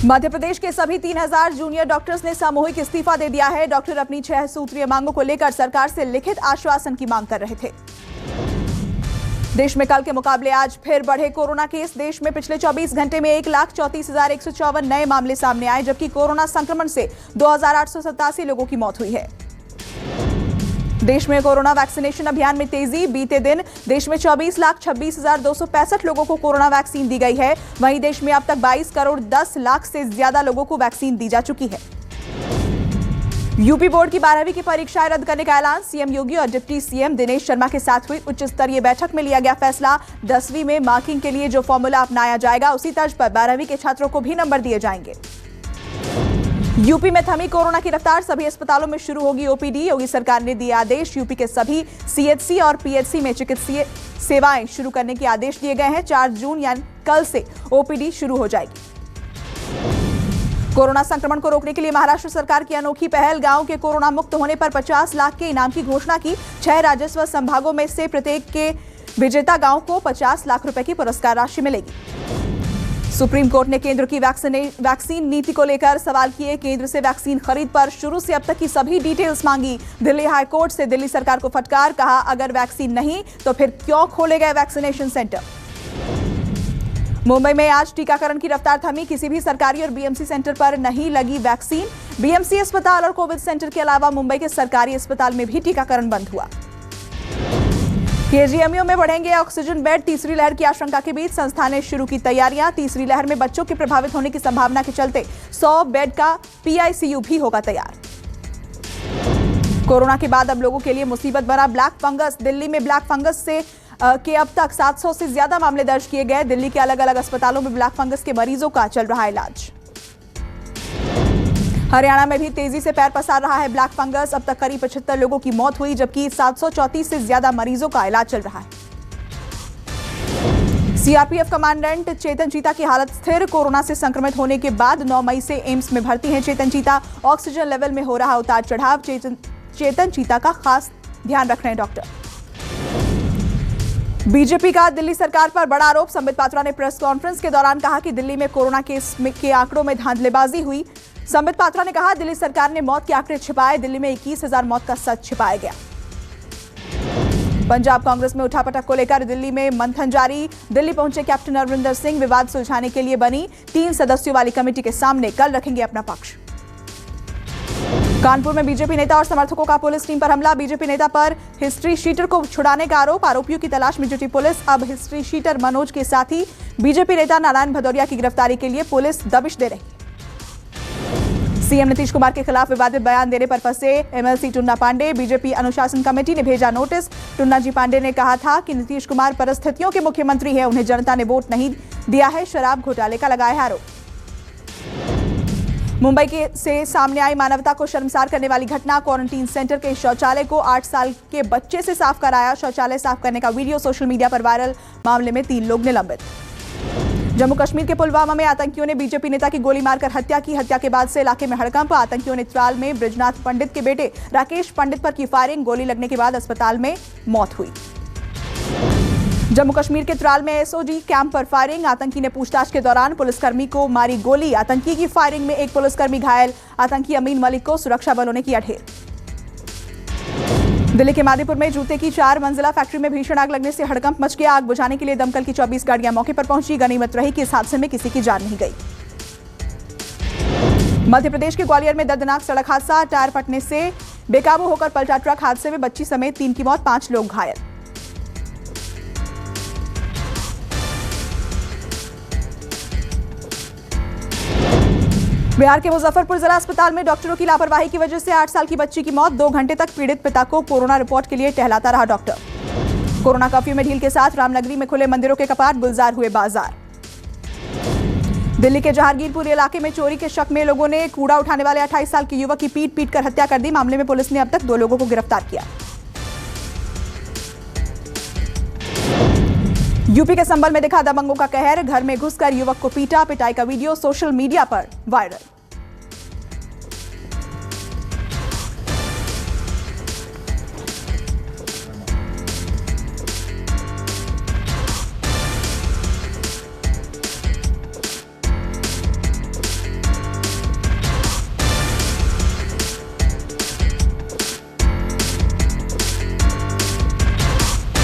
मध्य प्रदेश के सभी 3000 junior doctors ने सामूहिक इस्तीफा दे दिया है। डॉक्टर अपनी 6 सूत्रीय मांगों को लेकर सरकार से लिखित आश्वासन की मांग कर रहे थे। देश में कल के मुकाबले आज फिर बढ़े कोरोना केस। देश में पिछले 24 घंटे में 1,34,154 नए मामले सामने आए, जबकि कोरोना संक्रमण से 2,887 लोगों की मौत हुई है। देश में कोरोना वैक्सीनेशन अभियान में तेजी। बीते दिन देश में 24,26,265 लोगों को कोरोना वैक्सीन दी गई है। वहीं देश में अब तक 22 करोड़ 10 लाख से ज्यादा लोगों को वैक्सीन दी जा चुकी है। यूपी बोर्ड की 12वीं की परीक्षाएं रद्द करने का ऐलान। सीएम योगी और डिप्टी सीएम दिनेश शर्मा के साथ हुई उच्च स्तरीय बैठक में लिया गया फैसला। 10वीं में मार्किंग के लिए जो फॉर्मूला अपनाया जाएगा, उसी तर्ज पर 12वीं के छात्रों को भी नंबर दिए जाएंगे। यूपी में थमी कोरोना की रफ्तार। सभी अस्पतालों में शुरू होगी ओपीडी। योगी सरकार ने दिए आदेश। यूपी के सभी सीएचसी और पीएचसी में चिकित्सीय सेवाएं शुरू करने के आदेश दिए गए हैं। 4 जून यानी कल से ओपीडी शुरू हो जाएगी। कोरोना संक्रमण को रोकने के लिए महाराष्ट्र सरकार की अनोखी पहल। गांव के कोरोना मुक्त होने पर 50 लाख के इनाम की घोषणा की। 6 राजस्व संभागों में से प्रत्येक के विजेता गांव को 50 लाख रुपए की पुरस्कार राशि मिलेगी। सुप्रीम कोर्ट ने केंद्र की वैक्सीन नीति को लेकर सवाल किए। केंद्र से वैक्सीन खरीद पर शुरू से अब तक की सभी डिटेल्स मांगी। दिल्ली हाई कोर्ट से दिल्ली सरकार को फटकार। कहा, अगर वैक्सीन नहीं तो फिर क्यों खोले गए वैक्सीनेशन सेंटर। मुंबई में आज टीकाकरण की रफ्तार थमी। किसी भी सरकारी और बीएमसी सेंटर पर नहीं लगी वैक्सीन। बीएमसी अस्पताल और कोविड सेंटर के अलावा मुंबई के सरकारी अस्पताल में भी टीकाकरण बंद हुआ। केजीएमयू में बढ़ेंगे ऑक्सीजन बेड। तीसरी लहर की आशंका के बीच संस्था ने शुरू की तैयारियां। तीसरी लहर में बच्चों के प्रभावित होने की संभावना के चलते 100 बेड का पीआईसीयू भी होगा तैयार। कोरोना के बाद अब लोगों के लिए मुसीबत बना ब्लैक फंगस। दिल्ली में ब्लैक फंगस के अब तक 700 से ज्यादा मामले दर्ज किए गए। दिल्ली के अलग अलग अस्पतालों में ब्लैक फंगस के मरीजों का चल रहा है इलाज। हरियाणा में भी तेजी से पैर पसार रहा है ब्लैक फंगस। अब तक करीब 75 लोगों की मौत हुई, जबकि 734 से ज्यादा मरीजों का इलाज चल रहा है। सीआरपीएफ कमांडेंट चेतन चीता की हालत स्थिर। कोरोना से संक्रमित होने के बाद 9 मई से एम्स में भर्ती हैं चेतन चीता। ऑक्सीजन लेवल में हो रहा उतार चढ़ाव। चेतन चीता का खास ध्यान रख रहे हैं डॉक्टर। बीजेपी का दिल्ली सरकार पर बड़ा आरोप। संबित पात्रा ने प्रेस कॉन्फ्रेंस के दौरान कहा कि दिल्ली में कोरोना केस के आंकड़ों में धांधलेबाजी हुई। संबित पात्रा ने कहा, दिल्ली सरकार ने मौत के आंकड़े छिपाए। दिल्ली में 21,000 मौत का सच छिपाया गया। पंजाब कांग्रेस में उठापटक को लेकर दिल्ली में मंथन जारी। दिल्ली पहुंचे कैप्टन अमरिंदर सिंह। विवाद सुलझाने के लिए बनी 3 सदस्यों वाली कमेटी के सामने कल रखेंगे अपना पक्ष। कानपुर में बीजेपी नेता और समर्थकों का पुलिस टीम पर हमला। बीजेपी नेता पर हिस्ट्री शीटर को छुड़ाने का आरोप। आरोपियों की तलाश में जुटी पुलिस। अब हिस्ट्री शीटर मनोज के साथी बीजेपी नेता नारायण भदौरिया की गिरफ्तारी के लिए पुलिस दबिश दे रही। सीएम नीतीश कुमार के खिलाफ विवादित बयान देने पर फंसे एमएलसी टुन्ना पांडे। बीजेपी अनुशासन कमेटी ने भेजा नोटिस। टुन्ना जी पांडे ने कहा था कि नीतीश कुमार परिस्थितियों के मुख्यमंत्री हैं, उन्हें जनता ने वोट नहीं दिया है। शराब घोटाले का लगाया है आरोप। मुंबई से सामने आई मानवता को शर्मसार करने वाली घटना। क्वारंटीन सेंटर के शौचालय को 8 साल के बच्चे से साफ कराया। शौचालय साफ करने का वीडियो सोशल मीडिया पर वायरल। मामले में 3 लोग निलंबित। जम्मू कश्मीर के पुलवामा में आतंकियों ने बीजेपी नेता की गोली मारकर हत्या की। हत्या के बाद से इलाके में हड़कंप। आतंकियों ने त्राल में बृजनाथ पंडित के बेटे राकेश पंडित पर की फायरिंग। गोली लगने के बाद अस्पताल में मौत हुई। जम्मू कश्मीर के त्राल में एसओजी कैंप पर फायरिंग। आतंकी ने पूछताछ के दौरान पुलिसकर्मी को मारी गोली। आतंकी की फायरिंग में एक पुलिसकर्मी घायल। आतंकी अमीन मलिक को सुरक्षा बलों ने किया ढेर। दिल्ली के मादीपुर में जूते की 4 मंजिला फैक्ट्री में भीषण आग लगने से हड़कंप मच गया। आग बुझाने के लिए दमकल की 24 गाड़ियां मौके पर पहुंची। गनीमत रही कि इस हादसे में किसी की जान नहीं गई। मध्य प्रदेश के ग्वालियर में दर्दनाक सड़क हादसा। टायर फटने से बेकाबू होकर पलटा ट्रक। हादसे में बच्ची समेत 3 की मौत, 5 लोग घायल। बिहार के मुजफ्फरपुर जिला अस्पताल में डॉक्टरों की लापरवाही की वजह से 8 साल की बच्ची की मौत। 2 घंटे तक पीड़ित पिता को कोरोना रिपोर्ट के लिए टहलाता रहा डॉक्टर। कोरोना कर्फ्यू में ढील के साथ रामनगरी में खुले मंदिरों के कपाट। गुलजार हुए बाजार। दिल्ली के जहांगीरपुर इलाके में चोरी के शक में लोगों ने कूड़ा उठाने वाले 28 साल के युवक की पीट कर हत्या कर दी। मामले में पुलिस ने अब तक 2 लोगों को गिरफ्तार किया। यूपी के संभल में दिखा दबंगों का कहर। घर में घुसकर युवक को पीटा। पिटाई का वीडियो सोशल मीडिया पर वायरल।